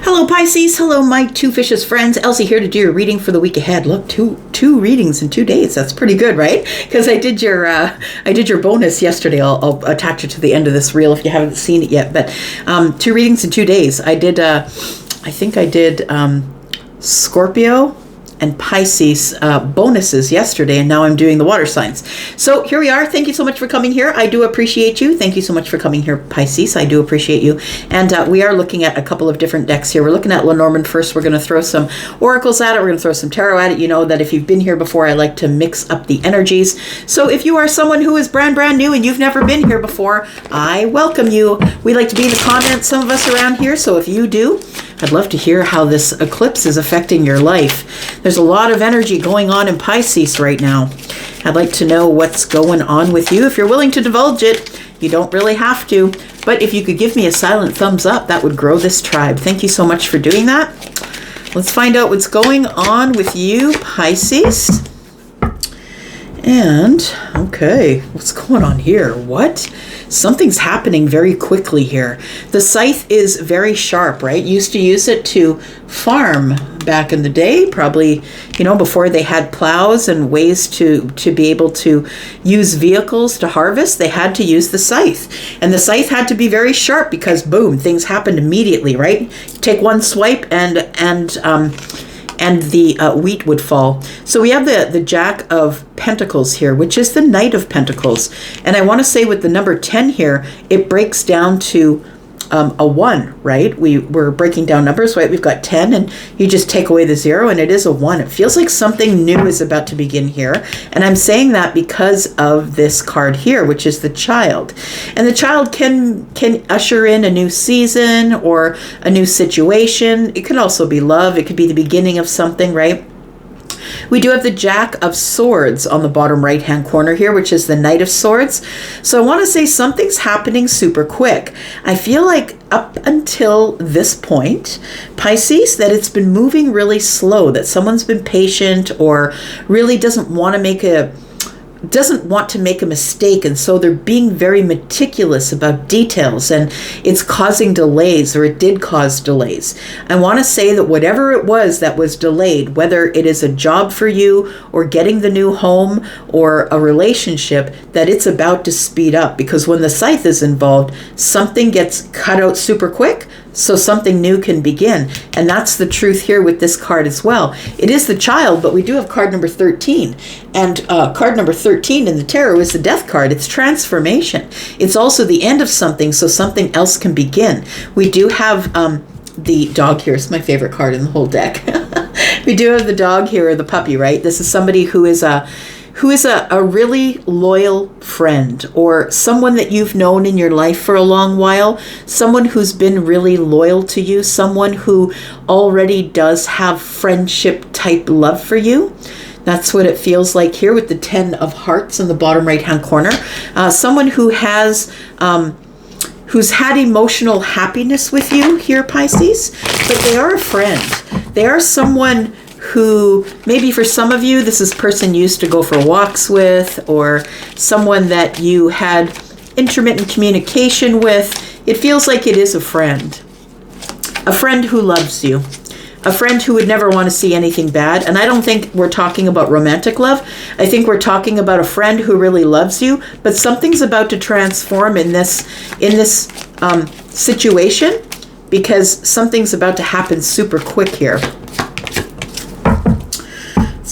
Hello Pisces, hello my two fishes friends. Elsie here to do your reading for the week ahead. Look, two readings in 2 days. That's pretty good, right? Because I did your bonus yesterday. I'll attach it to the end of this reel if you haven't seen it yet. But 2 readings in 2 days. I think I did Scorpio and Pisces bonuses yesterday, and now I'm doing the water signs. So here we are. Thank you so much for coming here. I do appreciate you. Thank you so much for coming here, Pisces. I do appreciate you. And we are looking at a couple of different decks here. We're looking at Lenormand first. We're going to throw some oracles at it. We're going to throw some tarot at it. You know that if you've been here before, I like to mix up the energies. So if you are someone who is brand new and you've never been here before, I welcome you. We like to be in the comments, some of us around here. So if you do, I'd love to hear how this eclipse is affecting your life. There's a lot of energy going on in Pisces right now. I'd like to know what's going on with you. If you're willing to divulge it, you don't really have to. But if you could give me a silent thumbs up, that would grow this tribe. Thank you so much for doing that. Let's find out what's going on with you, Pisces. And, okay, what's going on here? What? Something's happening very quickly here. The scythe is very sharp, right? Used to use it to farm back in the day, probably, before they had plows and ways to be able to use vehicles to harvest, they had to use the scythe. And the scythe had to be very sharp because, boom, things happened immediately, right? Take one swipe and the wheat would fall. So we have the Jack of Pentacles here, which is the Knight of Pentacles. And I want to say with the number 10 here, it breaks down to a 1, right? We're breaking down numbers, right? We've got 10 and you just take away the 0 and it is a 1. It feels like something new is about to begin here. And I'm saying that because of this card here, which is the Child. And the Child can usher in a new season or a new situation. It could also be love. It could be the beginning of something, right? We do have the Jack of Swords on the bottom right-hand corner here, which is the Knight of Swords. So I want to say something's happening super quick. I feel like up until this point, Pisces, that it's been moving really slow, that someone's been patient or really doesn't want to make a mistake, and so they're being very meticulous about details, and it's causing delays, or it did cause delays. I want to say that whatever it was that was delayed, whether it is a job for you or getting the new home or a relationship, that it's about to speed up, because when the scythe is involved, something gets cut out super quick so something new can begin. And that's the truth here with this card as well. It is the Child, but we do have card number 13. And card number 13 in the tarot is the Death card. It's transformation. It's also the end of something so something else can begin. We do have the dog here. It's my favorite card in the whole deck. We do have the dog here, or the puppy, right? This is somebody who is a really loyal friend, or someone that you've known in your life for a long while, someone who's been really loyal to you, someone who already does have friendship type love for you. That's what it feels like here with the 10 of Hearts in the bottom right-hand corner. Someone who has who's had emotional happiness with you here, Pisces, but they are a friend. They are someone who, maybe for some of you, this is a person you used to go for walks with, or someone that you had intermittent communication with. It feels like it is a friend who loves you, a friend who would never want to see anything bad. And I don't think we're talking about romantic love. I think we're talking about a friend who really loves you, but something's about to transform in this situation, because something's about to happen super quick here.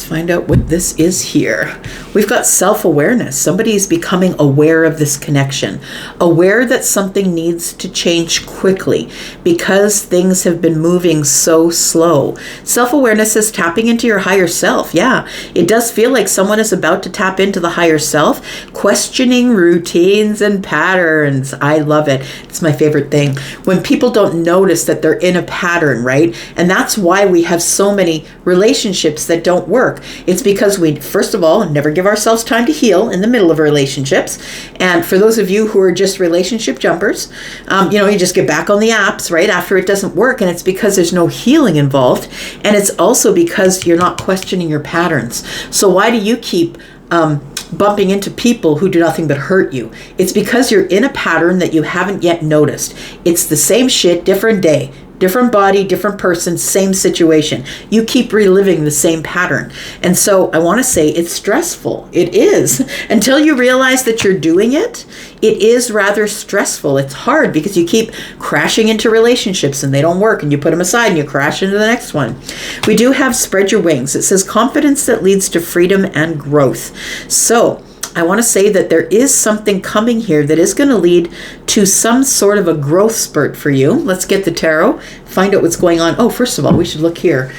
Find out what this is here. We've got self-awareness. Somebody is becoming aware of this connection, aware that something needs to change quickly because things have been moving so slow. Self-awareness is tapping into your higher self. Yeah, it does feel like someone is about to tap into the higher self, questioning routines and patterns. I love it. It's my favorite thing. When people don't notice that they're in a pattern, right? And that's why we have so many relationships that don't work. It's because we, first of all, never give ourselves time to heal in the middle of relationships. And for those of you who are just relationship jumpers, you just get back on the apps right after it doesn't work. And it's because there's no healing involved. And it's also because you're not questioning your patterns. So why do you keep bumping into people who do nothing but hurt you? It's because you're in a pattern that you haven't yet noticed. It's the same shit, different day. Different body, different person, same situation. You keep reliving the same pattern. And so I want to say it's stressful. It is. Until you realize that you're doing it, it is rather stressful. It's hard because you keep crashing into relationships and they don't work, and you put them aside and you crash into the next one. We do have spread your wings. It says confidence that leads to freedom and growth. So I want to say that there is something coming here that is going to lead to some sort of a growth spurt for you. Let's get the tarot, find out what's going on. Oh, first of all, we should look here.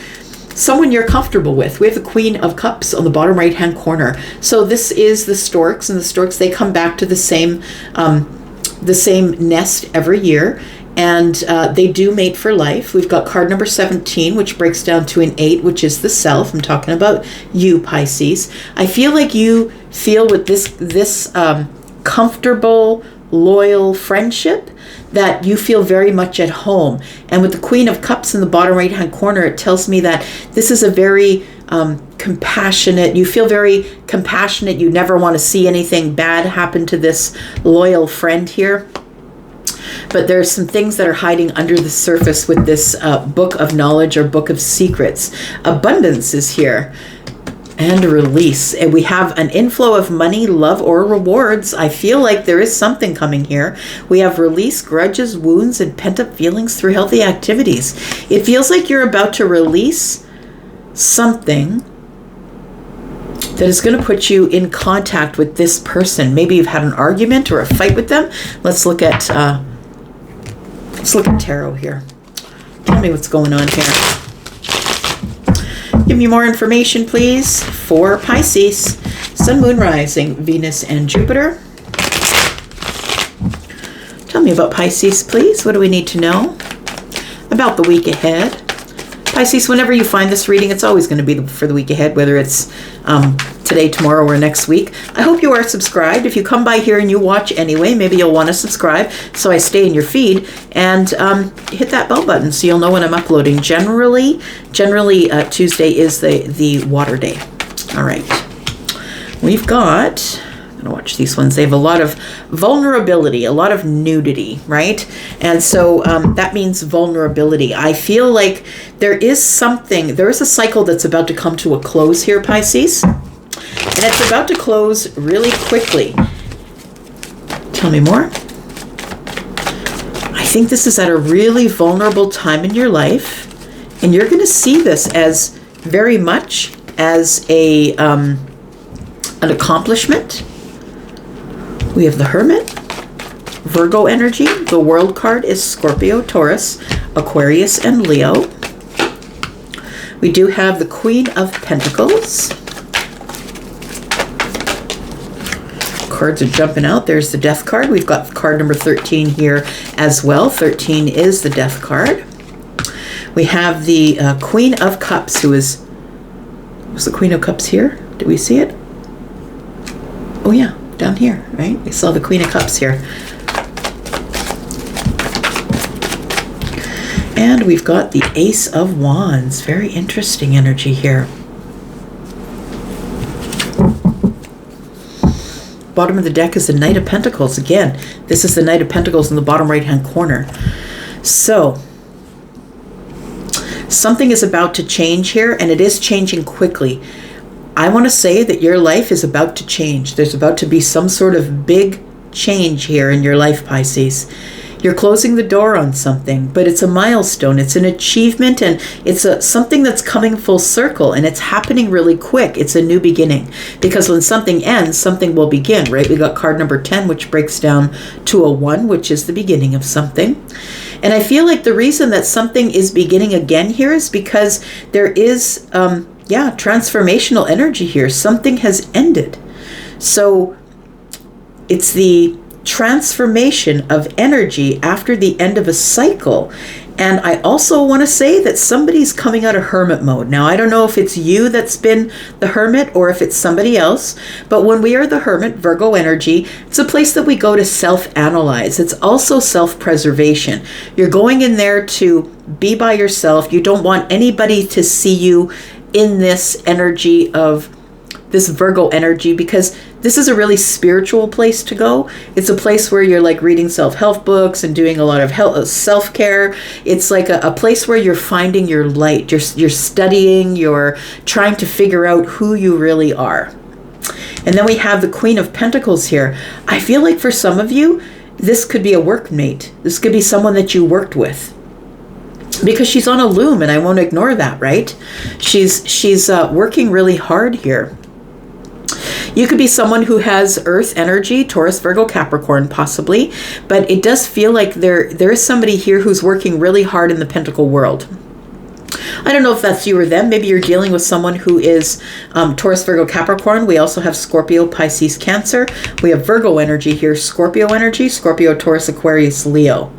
Someone you're comfortable with. We have the Queen of Cups on the bottom right-hand corner. So this is the storks, and the storks, they come back to the same nest every year. And they do mate for life. We've got card number 17, which breaks down to an 8, which is the self. I'm talking about you, Pisces. I feel like you feel with this comfortable, loyal friendship that you feel very much at home. And with the Queen of Cups in the bottom right-hand corner, it tells me that this is a very compassionate, you feel very compassionate. You never want to see anything bad happen to this loyal friend here. But there's some things that are hiding under the surface with this book of knowledge or book of secrets. Abundance is here. And release. And we have an inflow of money, love, or rewards. I feel like there is something coming here. We have release, grudges, wounds, and pent-up feelings through healthy activities. It feels like you're about to release something that is going to put you in contact with this person. Maybe you've had an argument or a fight with them. Let's look at tarot here. Tell me what's going on here. Give me more information, please, for Pisces. Sun, Moon, Rising, Venus, and Jupiter. Tell me about Pisces, please. What do we need to know about the week ahead? Pisces, whenever you find this reading, it's always going to be for the week ahead, whether it's today, tomorrow, or next week. I hope you are subscribed. If you come by here and you watch anyway, maybe you'll want to subscribe so I stay in your feed, and hit that bell button so you'll know when I'm uploading. Generally, Tuesday is the water day. All right. We've got, I'm going to watch these ones. They have a lot of vulnerability, a lot of nudity, right? And so that means vulnerability. I feel like there is a cycle that's about to come to a close here, Pisces. And it's about to close really quickly. Tell me more. I think this is at a really vulnerable time in your life. And you're going to see this as very much as an accomplishment. We have the Hermit, Virgo energy. The World card is Scorpio, Taurus, Aquarius, and Leo. We do have the Queen of Pentacles. Cards are jumping out. There's the Death card. We've got card number 13 here as well. 13 is the Death card. We have the Queen of Cups, was the Queen of Cups here? Did we see it? Oh yeah, down here, right? We saw the Queen of Cups here. And we've got the Ace of Wands. Very interesting energy here. Bottom of the deck is the Knight of Pentacles. Again, this is the Knight of Pentacles in the bottom right-hand corner. So, something is about to change here, and it is changing quickly. I want to say that your life is about to change. There's about to be some sort of big change here in your life, Pisces. You're closing the door on something, but it's a milestone. It's an achievement, and it's something that's coming full circle, and it's happening really quick. It's a new beginning, because when something ends, something will begin, right? We got card number 10, which breaks down to a 1, which is the beginning of something. And I feel like the reason that something is beginning again here is because there is, transformational energy here. Something has ended. So it's the transformation of energy after the end of a cycle. And I also want to say that somebody's coming out of hermit mode. Now, I don't know if it's you that's been the hermit or if it's somebody else, but when we are the hermit, Virgo energy, it's a place that we go to self-analyze. It's also self-preservation. You're going in there to be by yourself. You don't want anybody to see you in this energy of this Virgo energy, because this is a really spiritual place to go. It's a place where you're like reading self-help books and doing a lot of self-care. It's like a place where you're finding your light. You're studying, you're trying to figure out who you really are. And then we have the Queen of Pentacles here. I feel like for some of you, this could be a workmate. This could be someone that you worked with. Because she's on a loom, and I won't ignore that, right? She's working really hard here. You could be someone who has Earth energy, Taurus, Virgo, Capricorn, possibly. But it does feel like there is somebody here who's working really hard in the Pentacle world. I don't know if that's you or them. Maybe you're dealing with someone who is Taurus, Virgo, Capricorn. We also have Scorpio, Pisces, Cancer. We have Virgo energy here, Scorpio energy, Scorpio, Taurus, Aquarius, Leo.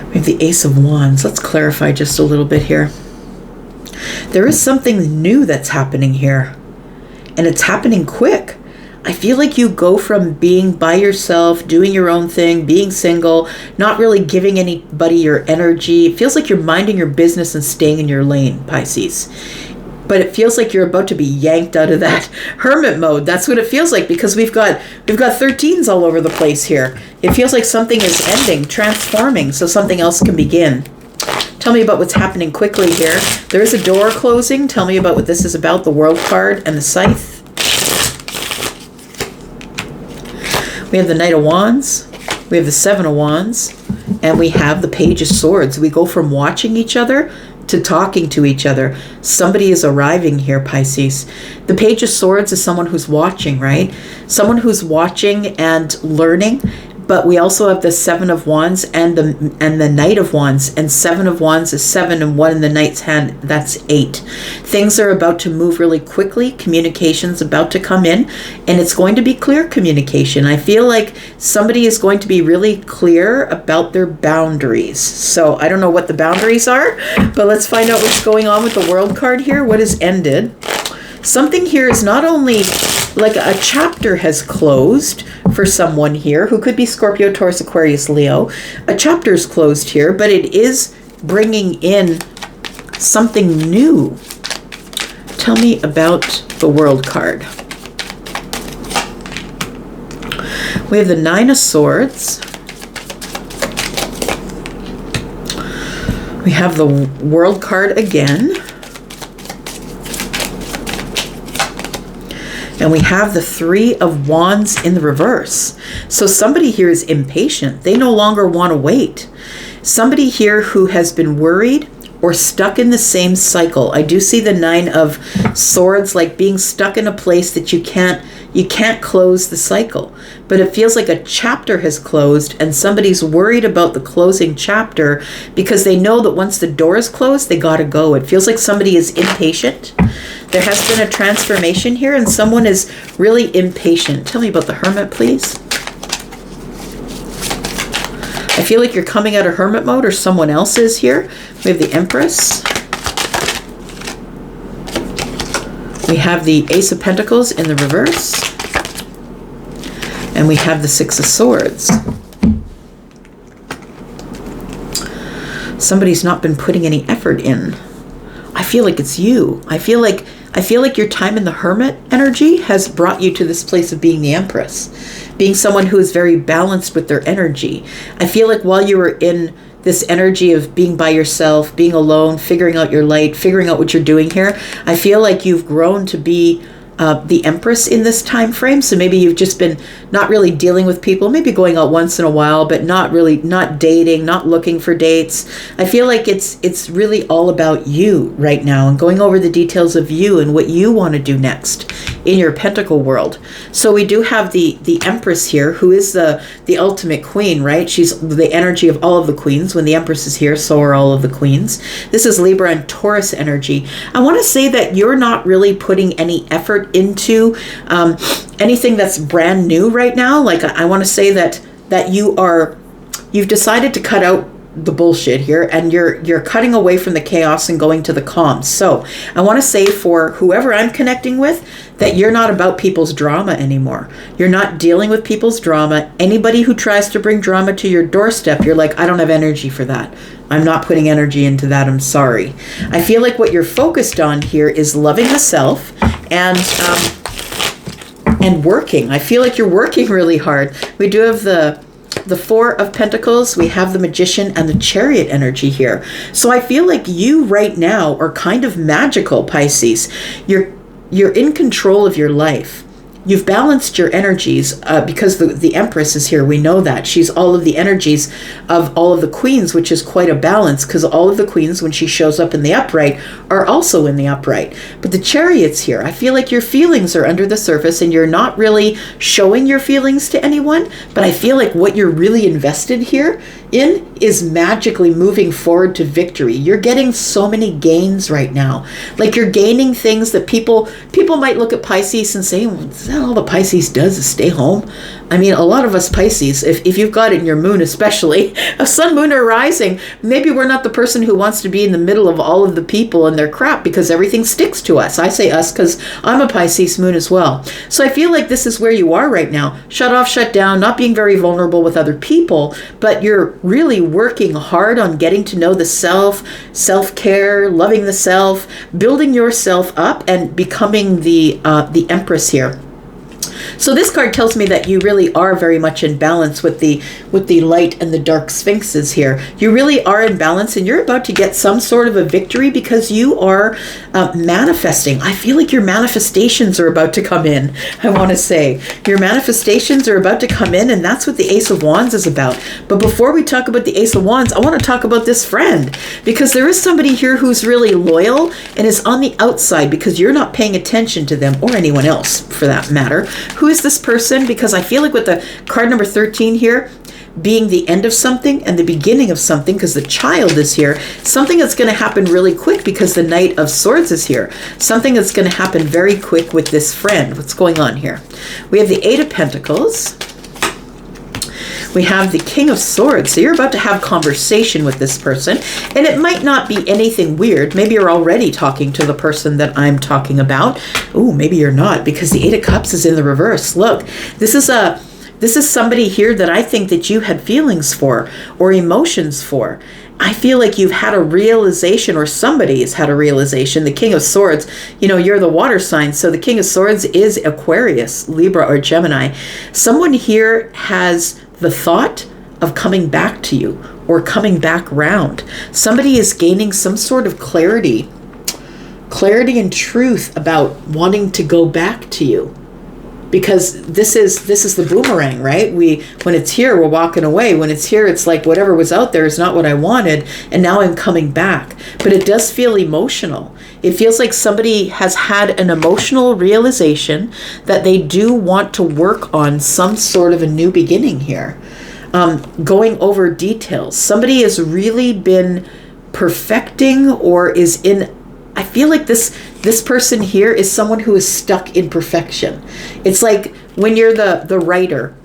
We have the Ace of Wands. Let's clarify just a little bit here. There is something new that's happening here, and it's happening quick. I feel like you go from being by yourself, doing your own thing, being single, not really giving anybody your energy. It feels like you're minding your business and staying in your lane, Pisces. But it feels like you're about to be yanked out of that hermit mode. That's what it feels like, because we've got 13s all over the place here. It feels like something is ending, transforming, so something else can begin. Tell me about what's happening quickly here. There is a door closing. Tell me about what this is about, the World card and the Scythe. We have the Knight of Wands. We have the Seven of Wands. And we have the Page of Swords. We go from watching each other to talking to each other. Somebody is arriving here, Pisces. The Page of Swords is someone who's watching, right? Someone who's watching and learning. But we also have the Seven of Wands and the Knight of Wands. And Seven of Wands is 7, and 1 in the Knight's hand, that's 8. Things are about to move really quickly. Communication's about to come in, and it's going to be clear communication. I feel like somebody is going to be really clear about their boundaries. So I don't know what the boundaries are, but let's find out what's going on with the World card here. What has ended? Something here is not only like a chapter has closed for someone here who could be Scorpio, Taurus, Aquarius, Leo. A chapter is closed here, but it is bringing in something new. Tell me about the World card. We have the Nine of Swords. We have the World card again. And we have the Three of Wands in the reverse. So somebody here is impatient. They no longer want to wait. Somebody here who has been worried or stuck in the same cycle. I do see the Nine of Swords like being stuck in a place that you can't close the cycle. But it feels like a chapter has closed, and somebody's worried about the closing chapter because they know that once the door is closed, they gotta go. It feels like somebody is impatient. There has been a transformation here, and someone is really impatient. Tell me about the Hermit, please. I feel like you're coming out of hermit mode, or someone else is here. We have the Empress. We have the Ace of Pentacles in the reverse. And we have the Six of Swords. Somebody's not been putting any effort in. I feel like it's you. I feel like your time in the hermit energy has brought you to this place of being the Empress, being someone who is very balanced with their energy. I feel like while you were in this energy of being by yourself, being alone, figuring out your light, figuring out what you're doing here, I feel like you've grown to be the Empress in this time frame. So maybe you've just been not really dealing with people, maybe going out once in a while, but not dating, not looking for dates. I feel like it's really all about you right now, and going over the details of you and what you want to do next in your Pentacle world. So we do have the Empress here, who is the ultimate queen, right? She's the energy of all of the queens. When the Empress is here, so are all of the queens. This is Libra and Taurus energy. I want to say that you're not really putting any effort into anything that's brand new right now. Like I want to say that you've decided to cut out the bullshit here, and you're cutting away from the chaos and going to the calm. So I want to say for whoever I'm connecting with that you're not about people's drama anymore. You're not dealing with people's drama. Anybody who tries to bring drama to your doorstep, you're like, I don't have energy for that. I'm not putting energy into that. I'm sorry. I feel like what you're focused on here is loving the self and working. I feel like you're working really hard. We do have the Four of Pentacles, we have the Magician and the Chariot energy here. So I feel like you right now are kind of magical, Pisces. You're in control of your life. You've balanced your energies because the Empress is here. We know that. She's all of the energies of all of the queens, which is quite a balance because all of the queens, when she shows up in the upright, are also in the upright. But the Chariot's here. I feel like your feelings are under the surface and you're not really showing your feelings to anyone. But I feel like what you're really invested here in is magically moving forward to victory. You're getting so many gains right now. Like you're gaining things that people might look at Pisces and say, well, is that all the Pisces does is stay home? I mean, a lot of us Pisces, if you've got it in your moon especially, a sun, moon, or rising, maybe we're not the person who wants to be in the middle of all of the people and their crap because everything sticks to us. I say us because I'm a Pisces moon as well. So I feel like this is where you are right now. Shut off, shut down, not being very vulnerable with other people, but you're really working hard on getting to know the self, self-care, loving the self, building yourself up, and becoming the Empress here. So this card tells me that you really are very much in balance with the light and the dark sphinxes here. You really are in balance and you're about to get some sort of a victory because you are manifesting. I feel like your manifestations are about to come in. I want to say your manifestations are about to come in, and that's what the Ace of Wands is about. But before we talk about the Ace of Wands, I want to talk about this friend, because there is somebody here who's really loyal and is on the outside because you're not paying attention to them, or anyone else for that matter. Who is this person? Because I feel like with the card number 13 here, being the end of something and the beginning of something, because the Child is here, something that's going to happen really quick because the Knight of Swords is here. Something that's going to happen very quick with this friend. What's going on here? We have the Eight of Pentacles. We have the King of Swords. So you're about to have conversation with this person, and it might not be anything weird. Maybe you're already talking to the person that I'm talking about. Oh, maybe you're not, because the Eight of Cups is in the reverse. Look, this is somebody here that I think that you had feelings for or emotions for. I feel like you've had a realization, or somebody has had a realization. The King of Swords, you're the water sign. So the King of Swords is Aquarius, Libra, or Gemini. Someone here has the thought of coming back to you or coming back round. Somebody is gaining some sort of clarity and truth about wanting to go back to you. Because this is the boomerang, right? When it's here, we're walking away. When it's here, it's like whatever was out there is not what I wanted, and now I'm coming back. But it does feel emotional. It feels like somebody has had an emotional realization that they do want to work on some sort of a new beginning here. Going over details. Somebody has really been perfecting or is in... I feel like this person here is someone who is stuck in perfection. It's like when you're the writer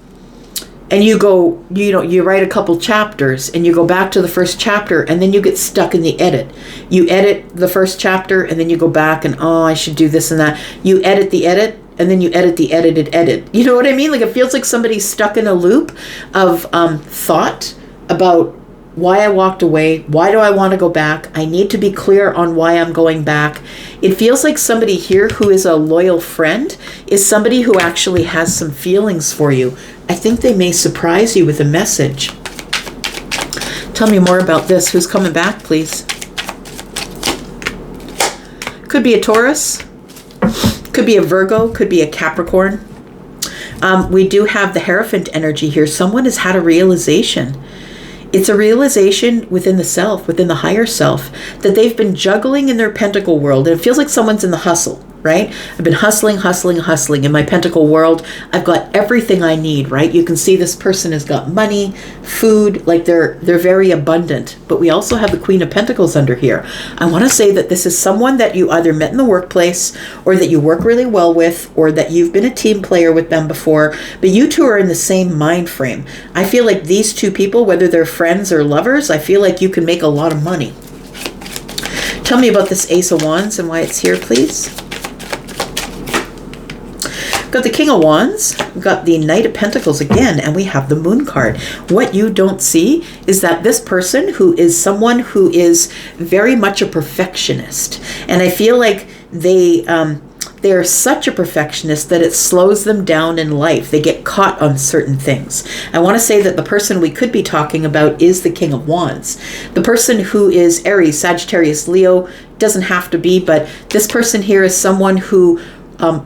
and you go, you write a couple chapters and you go back to the first chapter and then you get stuck in the edit. You edit the first chapter and then you go back and, I should do this and that. You edit the edit and then you edit the edited edit. You know what I mean? Like it feels like somebody's stuck in a loop of thought about why I walked away. Why do I want to go back? I need to be clear on why I'm going back. It feels like somebody here who is a loyal friend is somebody who actually has some feelings for you. I think they may surprise you with a message. Tell me more about this. Who's coming back, please? Could be a Taurus. Could be a Virgo. Could be a Capricorn. We do have the Hierophant energy here. Someone has had a realization. It's a realization within the self, within the higher self, that they've been juggling in their pentacle world. And it feels like someone's in the hustle, right? I've been hustling, hustling, hustling. In my pentacle world, I've got everything I need, right? You can see this person has got money, food, like they're very abundant. But we also have the Queen of Pentacles under here. I want to say that this is someone that you either met in the workplace, or that you work really well with, or that you've been a team player with them before, but you two are in the same mind frame. I feel like these two people, whether they're friends or lovers, I feel like you can make a lot of money. Tell me about this Ace of Wands and why it's here, please. We've got the King of Wands, we've got the Knight of Pentacles again, and we have the Moon card. What you don't see is that this person who is someone who is very much a perfectionist, and I feel like they're such a perfectionist that it slows them down in life. They get caught on certain things. I want to say that the person we could be talking about is the King of Wands. The person who is Aries, Sagittarius, Leo, doesn't have to be, but this person here is someone who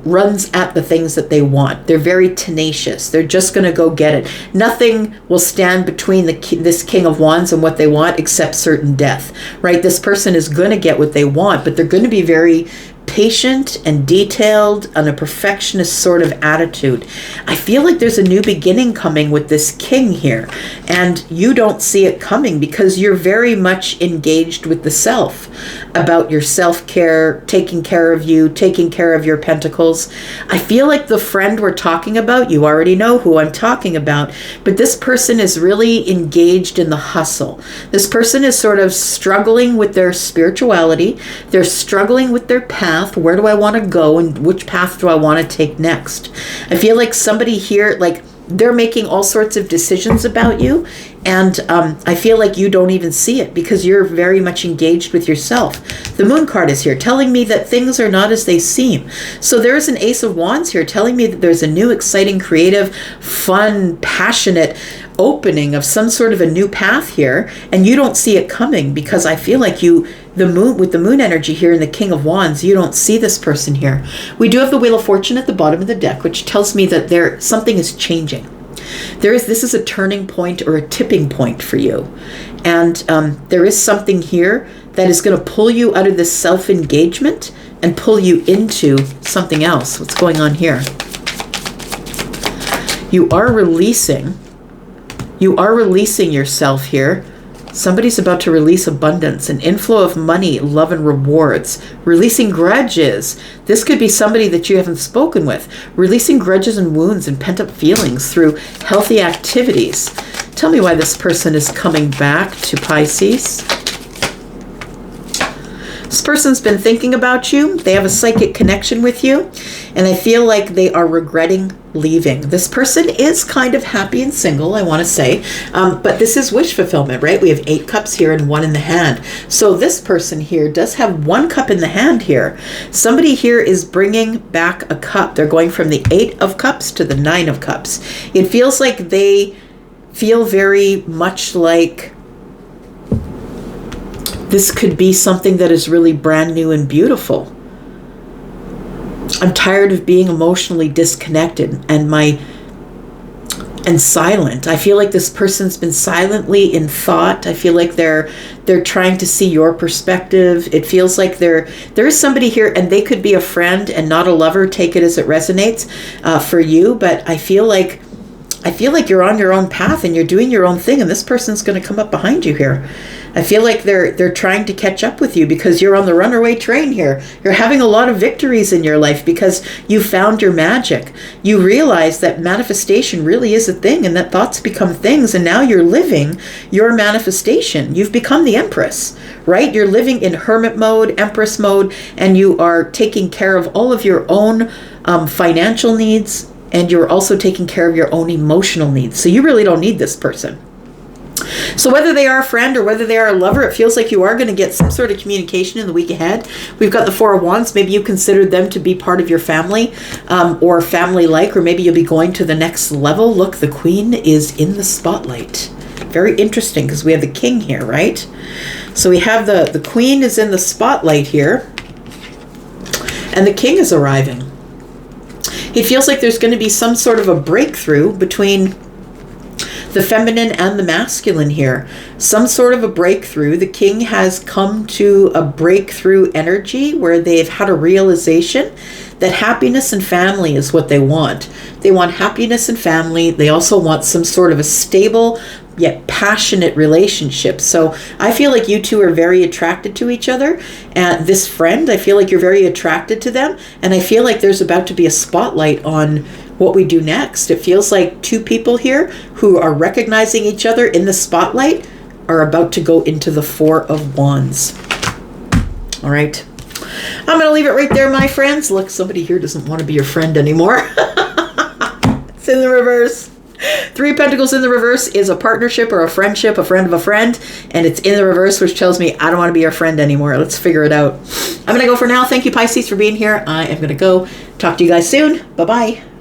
runs at the things that they want. They're very tenacious. They're just going to go get it. Nothing will stand between this King of Wands and what they want except certain death, right? This person is going to get what they want, but they're going to be very patient and detailed and a perfectionist sort of attitude. I feel like there's a new beginning coming with this king here, and you don't see it coming because you're very much engaged with the self, about your self-care, taking care of you, taking care of your pentacles. I feel like the friend we're talking about, you already know who I'm talking about, but this person is really engaged in the hustle. This person is sort of struggling with their spirituality. They're struggling with their path. Where do I want to go and which path do I want to take next? I feel like somebody here, like they're making all sorts of decisions about you, and I feel like you don't even see it because you're very much engaged with yourself. The Moon card is here telling me that things are not as they seem. So there's an Ace of Wands here telling me that there's a new, exciting, creative, fun, passionate opening of some sort of a new path here, and you don't see it coming because I feel like the moon, with the moon energy here and the King of Wands, you don't see this person here. We do have the Wheel of Fortune at the bottom of the deck, which tells me that something is changing. This is a turning point or a tipping point for you, and there is something here that is going to pull you out of this self-engagement and pull you into something else. What's going on here? You are releasing yourself here. Somebody's about to release abundance, an inflow of money, love, and rewards. Releasing grudges. This could be somebody that you haven't spoken with. Releasing grudges and wounds and pent-up feelings through healthy activities. Tell me why this person is coming back to Pisces. This person's been thinking about you. They have a psychic connection with you, and I feel like they are regretting leaving. This person is kind of happy and single, I want to say, but this is wish fulfillment, right? We have 8 cups here and 1 in the hand. So this person here does have 1 cup in the hand here. Somebody here is bringing back a cup. They're going from the 8 of cups to the 9 of cups. It feels like they feel very much like this could be something that is really brand new and beautiful. I'm tired of being emotionally disconnected and silent. I feel like this person's been silently in thought. I feel like they're trying to see your perspective. It feels like there is somebody here, and they could be a friend and not a lover. Take it as it resonates for you. But I feel like you're on your own path and you're doing your own thing, and this person's going to come up behind you here. I feel like they're trying to catch up with you because you're on the runaway train here. You're having a lot of victories in your life because you found your magic. You realize that manifestation really is a thing, and that thoughts become things, and now you're living your manifestation. You've become the Empress, right? You're living in hermit mode, Empress mode, and you are taking care of all of your own financial needs, and you're also taking care of your own emotional needs. So you really don't need this person. So whether they are a friend or whether they are a lover, it feels like you are going to get some sort of communication in the week ahead. We've got the 4 of Wands. Maybe you consider them to be part of your family or family-like, or maybe you'll be going to the next level. Look, the Queen is in the spotlight. Very interesting because we have the King here, right? So we have the Queen is in the spotlight here, and the King is arriving. It feels like there's going to be some sort of a breakthrough between the feminine and the masculine here. Some sort of a breakthrough. The king has come to a breakthrough energy where they've had a realization that happiness and family is what they want. They want happiness and family. They also want some sort of a stable yet passionate relationship. So I feel like you two are very attracted to each other. And this friend, I feel like you're very attracted to them. And I feel like there's about to be a spotlight on what we do next. It feels like two people here who are recognizing each other in the spotlight are about to go into the Four of Wands. All right. I'm going to leave it right there, my friends. Look, somebody here doesn't want to be your friend anymore. It's in the reverse. Three of Pentacles in the reverse is a partnership or a friendship, a friend of a friend, and it's in the reverse, which tells me I don't want to be your friend anymore. Let's figure it out. I'm going to go for now. Thank you, Pisces, for being here. I am going to go. Talk to you guys soon. Bye-bye.